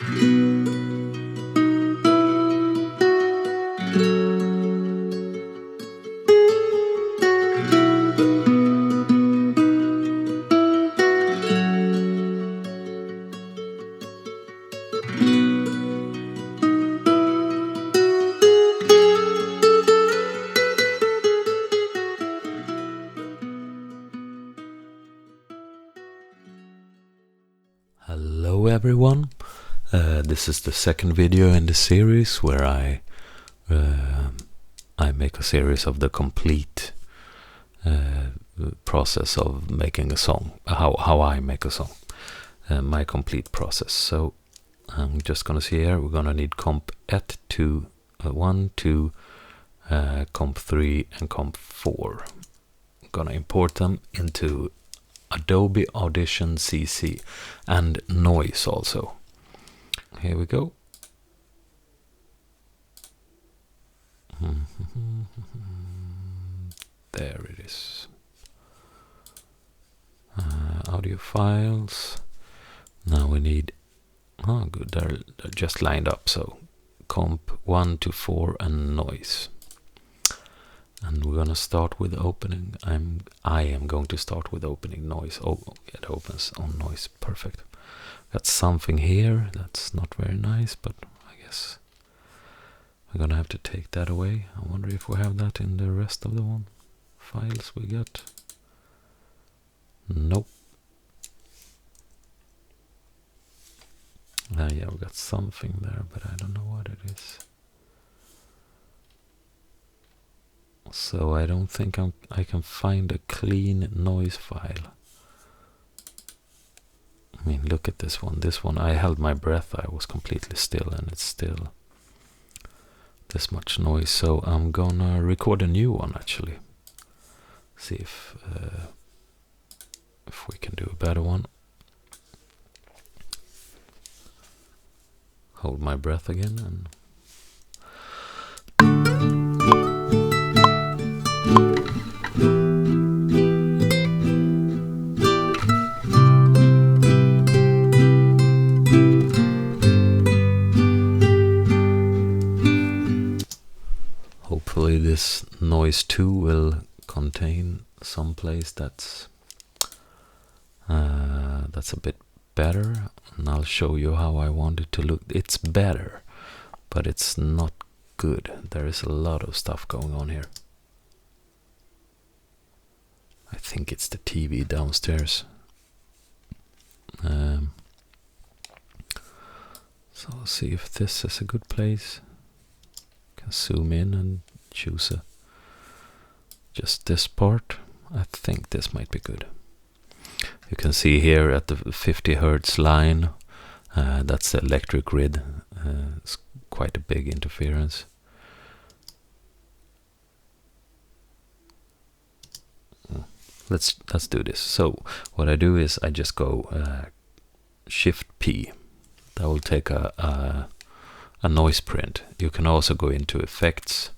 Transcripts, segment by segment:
Hello everyone, this is the second video in the series where I make a series of the complete process of making a song, how I make a song, my complete process. So I'm just gonna see here, we're gonna need comp et 2, 1, 2, comp 3 and comp 4. I'm gonna import them into Adobe Audition CC and noise also. Here we go. There it is. Audio files. Now we need, oh good, they're just lined up. So comp 1 to 4 and noise. And we're gonna start with opening. I am going to start with opening noise. Oh, it opens on noise. Perfect. Got something here that's not very nice, but I guess I'm gonna have to take that away. I wonder if we have that in the rest of the files we got. Nope. Yeah, we got something there, but I don't know what it is. So I don't think I can find a clean noise file. I mean, look at this one. This one, I held my breath. I was completely still, and it's still this much noise. So I'm gonna record a new one actually. See if we can do a better one. Hold my breath again and. Hopefully this noise 2 will contain some place that's a bit better, and I'll show you how I want it to look. It's better, but it's not good. There is a lot of stuff going on here. I think it's the TV downstairs. So I'll see if this is a good place. Can zoom in and choose just this part. I think this might be good. You can see here at the 50 Hertz line, that's the electric grid. It's quite a big interference. Let's do this. So what I do is I just go Shift P. That will take a noise print. You can also go into effects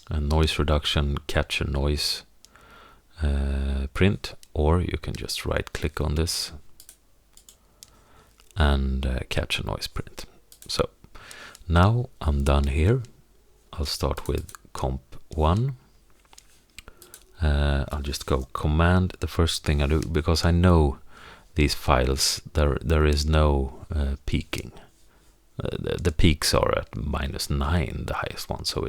and noise reduction, capture noise print, or you can just right click on this and capture noise print. So now I'm done here. I'll start with comp 1. I'll just go command. The first thing I do, because I know these files, there is no peaking. The peaks are at -9, the highest one, so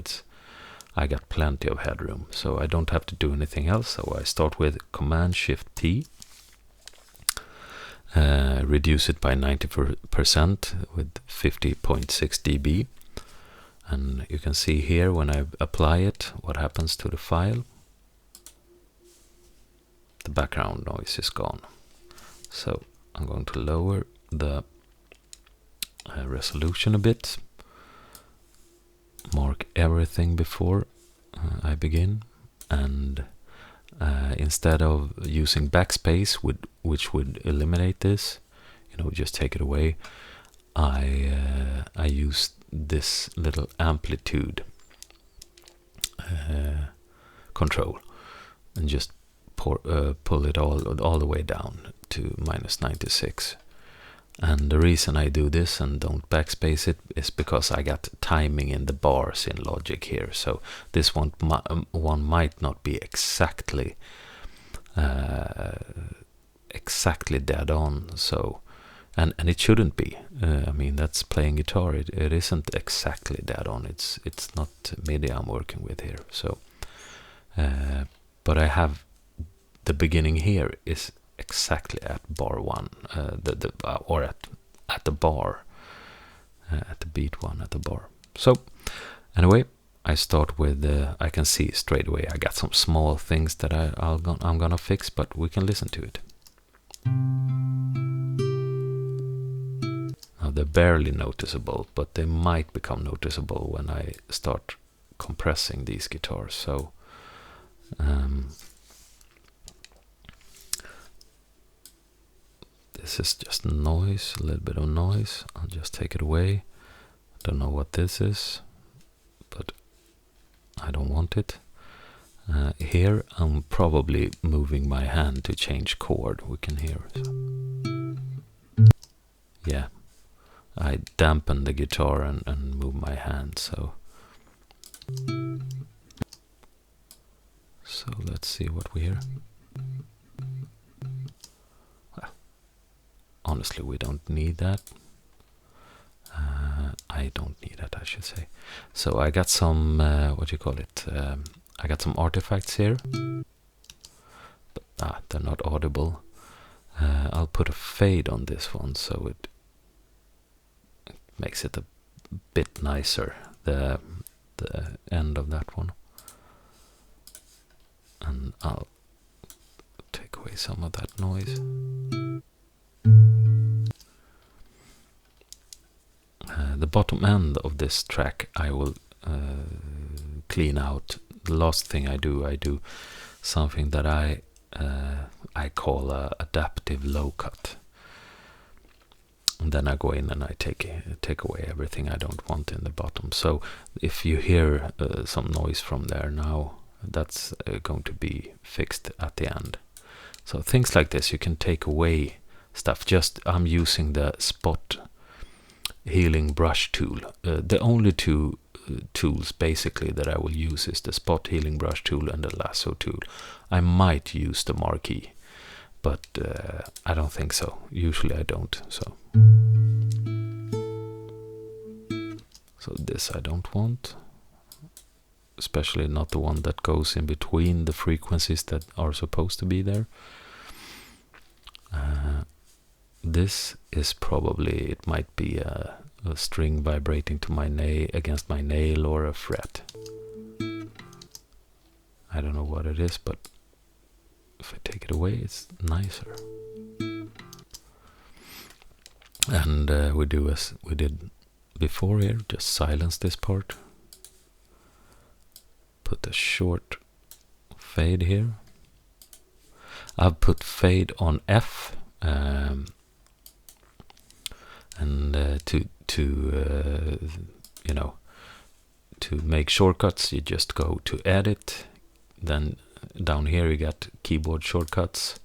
I got plenty of headroom, so I don't have to do anything else. So I start with Command Shift T, reduce it by 90% with 50.6 dB, and you can see here when I apply it what happens to the file. The background noise is gone. So I'm going to lower the resolution a bit, mark everything before I begin, and instead of using backspace, which would eliminate this, just take it away, I use this little amplitude control and just pull it all the way down to -96. And the reason I do this and don't backspace it is because I got timing in the bars in Logic here. So this one might not be exactly dead on. So and it shouldn't be. I mean, that's playing guitar. It isn't exactly dead on. It's not MIDI I'm working with here. So but I have the beginning here is exactly at bar 1, or at the bar, at the beat 1 at the bar. So anyway, I start with I can see straight away I got some small things that I'm gonna fix, but we can listen to it. Now they're barely noticeable, but they might become noticeable when I start compressing these guitars. So this is just noise, a little bit of noise. I'll just take it away. Don't know what this is, but I don't want it. Here I'm probably moving my hand to change chord. We can hear it. Yeah, I dampen the guitar and move my hand. So let's see what we hear. Honestly, we don't need that. I don't need that, I should say. So I got some, what do you call it? I got some artifacts here, but they're not audible. I'll put a fade on this one so it makes it a bit nicer, the end of that one. And I'll take away some of that noise. The bottom end of this track I will clean out. The last thing I do something that I call a adaptive low cut. And then I go in and I take away everything I don't want in the bottom. So if you hear some noise from there now, that's going to be fixed at the end. So things like this, you can take away stuff. I'm using the spot healing brush tool. The only two tools basically that I will use is the spot healing brush tool and the lasso tool. I might use the marquee, but I don't think so. Usually I don't. So this I don't want, especially not the one that goes in between the frequencies that are supposed to be there. This is probably, it might be a string vibrating to my nail, against my nail, or a fret. I don't know what it is, but if I take it away, it's nicer. And we do as we did before here, just silence this part. Put a short fade here. I've put fade on F. And to make shortcuts, you just go to edit. Then down here you got keyboard shortcuts.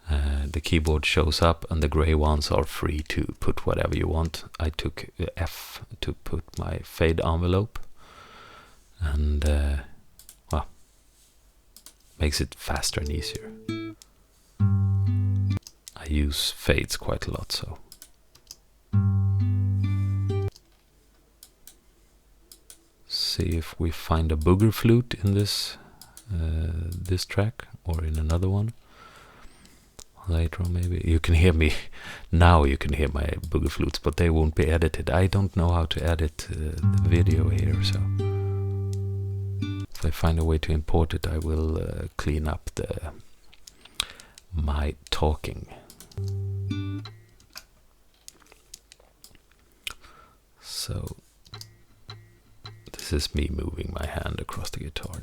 The keyboard shows up, and the gray ones are free to put whatever you want. I took F to put my fade envelope, and well, makes it faster and easier. I use fades quite a lot, so. See if we find a booger flute in this track, or in another one later on. Maybe you can hear me now. You can hear my booger flutes, but they won't be edited. I don't know how to edit the video here, so if I find a way to import it, I will clean up my talking. So this is me moving my hand across the guitar,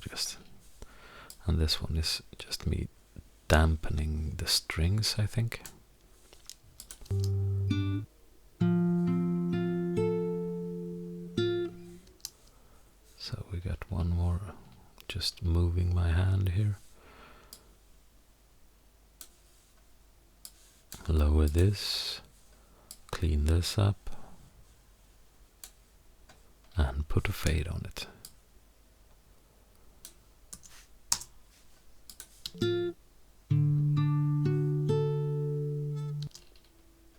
and this one is just me dampening the strings, I think. So we got one more, just moving my hand here. Lower this. clean this up and put a fade on it.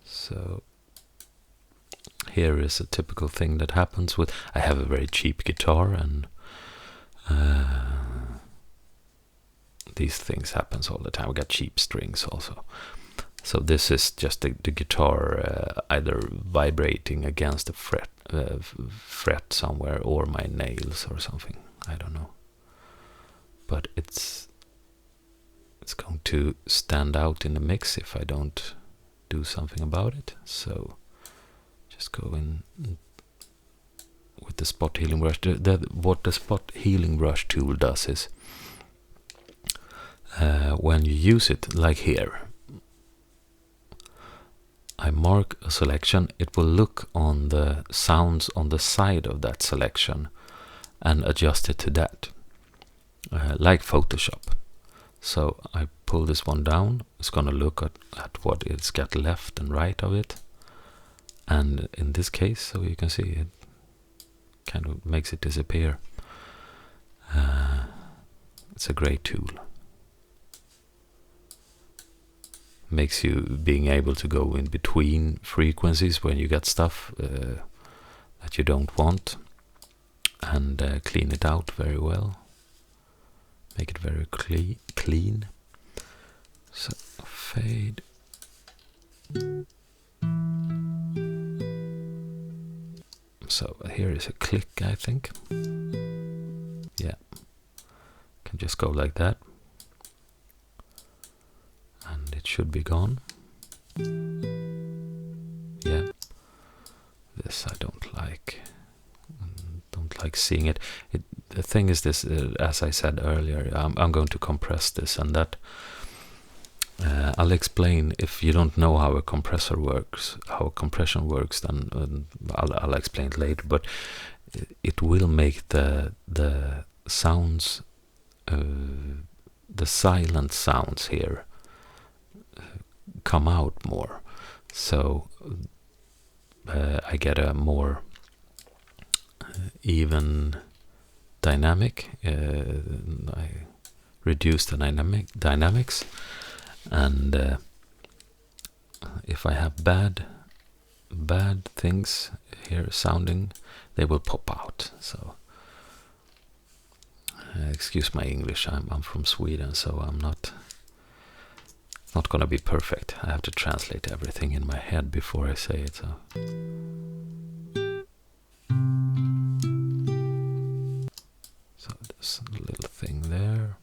So here is a typical thing that happens with, I have a very cheap guitar, and these things happens all the time. We got cheap strings also. So this is just the guitar either vibrating against a fret somewhere, or my nails or something. I don't know. But it's going to stand out in the mix if I don't do something about it. So just go in with the spot healing brush. What the spot healing brush tool does is when you use it, like here, I mark a selection, it will look on the sounds on the side of that selection and adjust it to that, like Photoshop. So I pull this one down, it's going to look at what it's got left and right of it. And in this case, so you can see it kind of makes it disappear. It's a great tool. Makes you being able to go in between frequencies when you get stuff that you don't want, and clean it out very well. Make it very clean. So fade. So here is a click, I think. Yeah, can just go like that. And it should be gone. Yeah, this I don't like. Don't like seeing it. The thing is this, as I said earlier, I'm going to compress this, and that I'll explain. If you don't know how a compressor works, how compression works, then I'll explain it later. But it will make the sounds, the silent sounds here, come out more, so I get a more even dynamic. I reduce the dynamics, and if I have bad things here sounding, they will pop out. So excuse my English, I'm from Sweden, so I'm not gonna be perfect. I have to translate everything in my head before I say it. So there's a little thing there.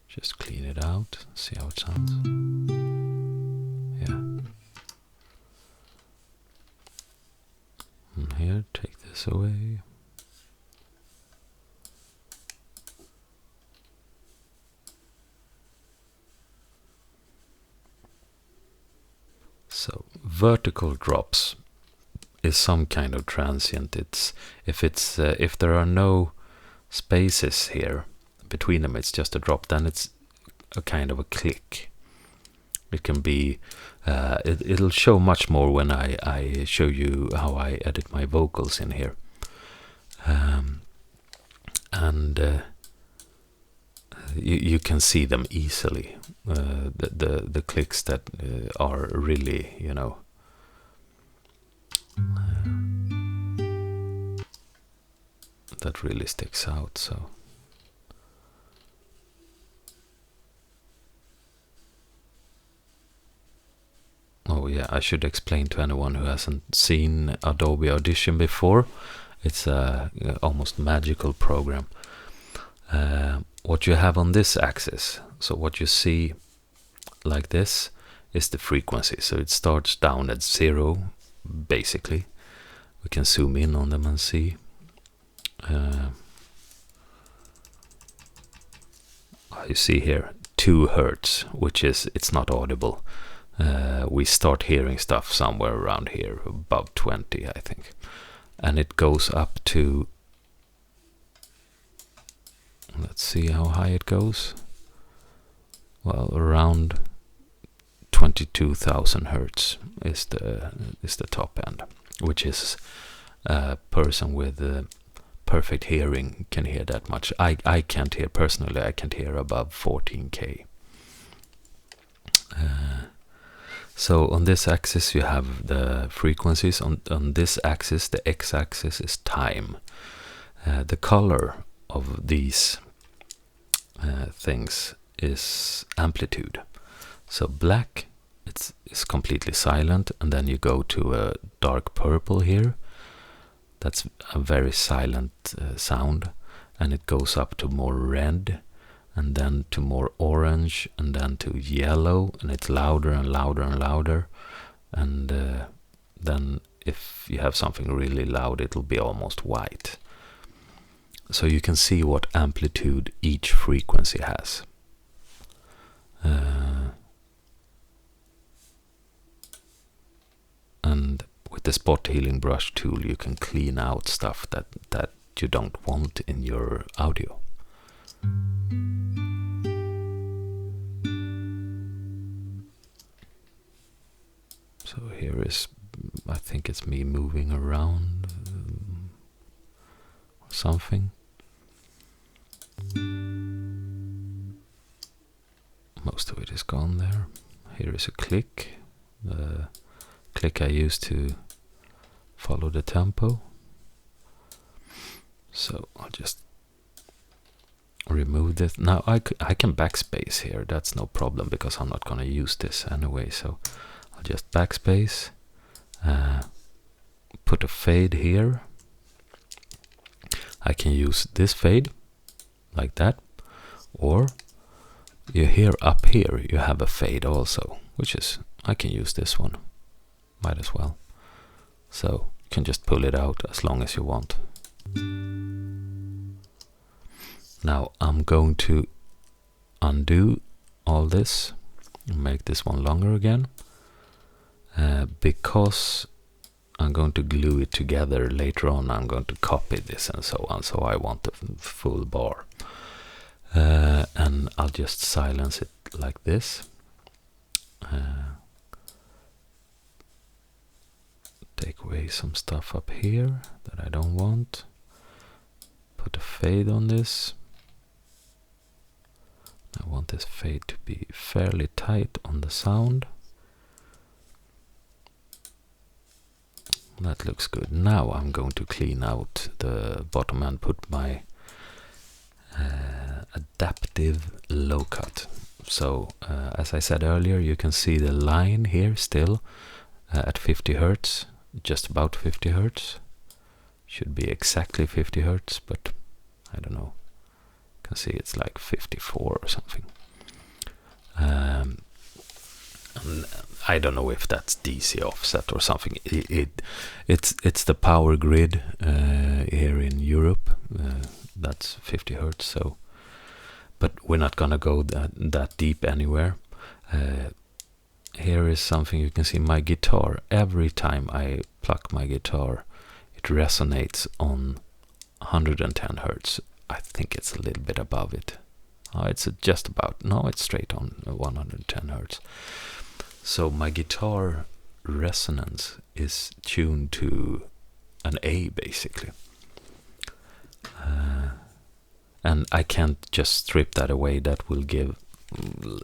Just clean it out, see how it sounds. Yeah. And here, take this away. So vertical drops is some kind of transient. If there are no spaces here between them, it's just a drop. Then it's a kind of a click. It can be. It'll show much more when I show you how I edit my vocals in here, and you can see them easily. The clicks that are really, that really sticks out. So oh yeah, I should explain to anyone who hasn't seen Adobe Audition before. It's a almost magical program. What you have on this axis, so what you see like this, is the frequency. So it starts down at 0, basically. We can zoom in on them and see. You see here 2 Hertz, which is, it's not audible. We start hearing stuff somewhere around here, above 20, I think. And it goes up to, let's see how high it goes. well, around 22,000 hertz is the top end, which is a person with perfect hearing can hear that much. I can't hear personally. I can't hear above 14K. So on this axis you have the frequencies. On this axis, the x-axis is time. The color of these things is amplitude. So black, it's completely silent, and then you go to a dark purple here. That's a very silent sound, and it goes up to more red, and then to more orange, and then to yellow, and it's louder and louder and louder. And then if you have something really loud, it'll be almost white. So you can see what amplitude each frequency has. And with the spot healing brush tool, you can clean out stuff that you don't want in your audio. So here is, I think it's me moving around or something. Most of it is gone there. Here is a click. The click I use to follow the tempo. So I'll just remove this. Now I can backspace here. That's no problem because I'm not going to use this anyway. So I'll just backspace. Put a fade here. I can use this fade like that, or you hear up here you have a fade also, which is, I can use this one, might as well. So you can just pull it out as long as you want. Now I'm going to undo all this and make this one longer again, because I'm going to glue it together later on. I'm going to copy this and so on, so I want the full bar. And I'll just silence it like this. Take away some stuff up here that I don't want. Put a fade on this. I want this fade to be fairly tight on the sound. That looks good. Now I'm going to clean out the bottom and put my adaptive low cut. So as I said earlier, you can see the line here still at 50 Hertz, just about 50 Hertz. Should be exactly 50 Hertz, but I don't know. You can see it's like 54 or something. And I don't know if that's DC offset or something. It's the power grid here in Europe. That's 50 Hertz. So, but we're not gonna go that deep anywhere. Here is something you can see. My guitar. Every time I pluck my guitar, it resonates on 110 Hertz. I think it's a little bit above it. It's just about. No, it's straight on 110 Hertz. So my guitar resonance is tuned to an A basically. And I can't just strip that away. That will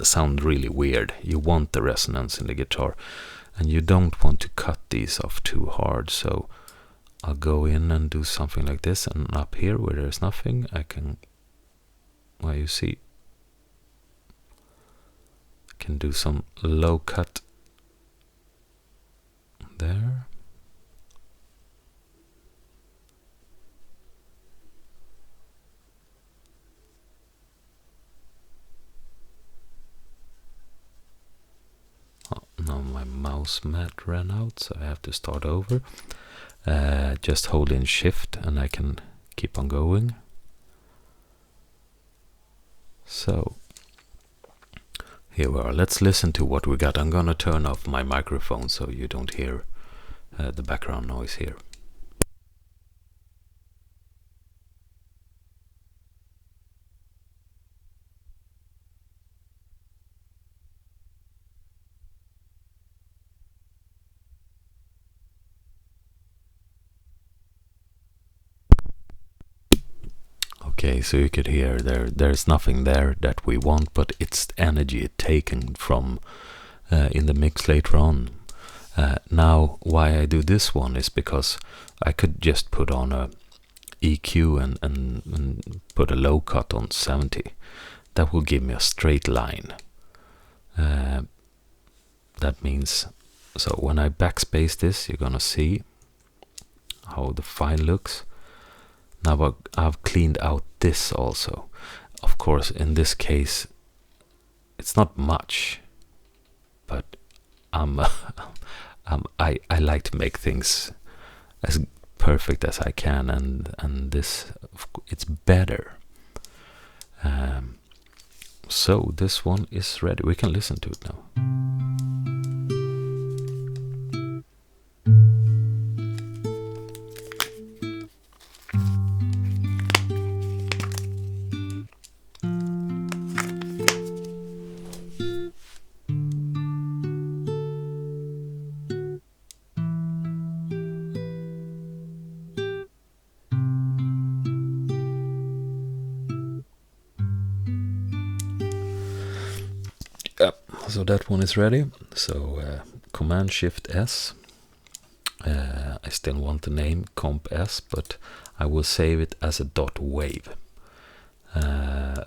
sound really weird. You want the resonance in the guitar, and you don't want to cut these off too hard. So I'll go in and do something like this, and up here where there's nothing, I can, well, you see, I can do some low cut there. Oh, now my mouse mat ran out, so I have to start over. Just hold in shift and I can keep on going. So here we are. Let's listen to what we got. I'm gonna turn off my microphone so you don't hear the background noise here. Okay, so you could hear there's nothing there that we want, but it's energy taken from in the mix later on. Now, why I do this one is because I could just put on a EQ and put a low cut on 70. That will give me a straight line. That means, so when I backspace this, you're gonna see how the file looks. Now I've cleaned out this also. Of course, in this case, it's not much, but I like to make things as perfect as I can, and this, it's better. So this one is ready. We can listen to it now. So that one is ready. So Command Shift S. I still want the name Comp S, but I will save it as a .wave.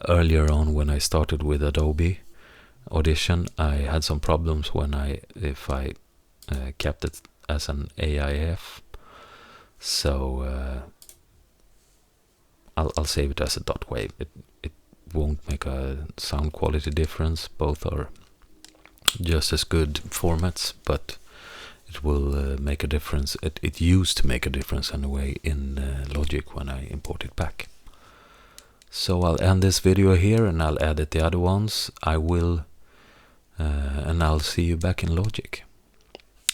Earlier on, when I started with Adobe Audition, I had some problems if I kept it as an AIF. So I'll save it as a .wave. It won't make a sound quality difference. Both are just as good formats, but it will make a difference. It used to make a difference anyway in Logic when I import it back. So I'll end this video here and I'll edit the other ones. I will, and I'll see you back in Logic.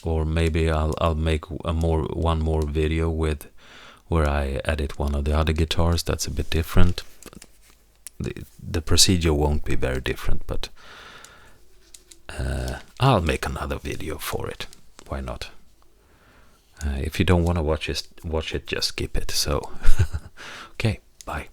Or maybe I'll make one more video where I edit one of the other guitars. That's a bit different. The procedure won't be very different, but I'll make another video for it. Why not? If you don't want to watch it, just skip it. So, okay, bye.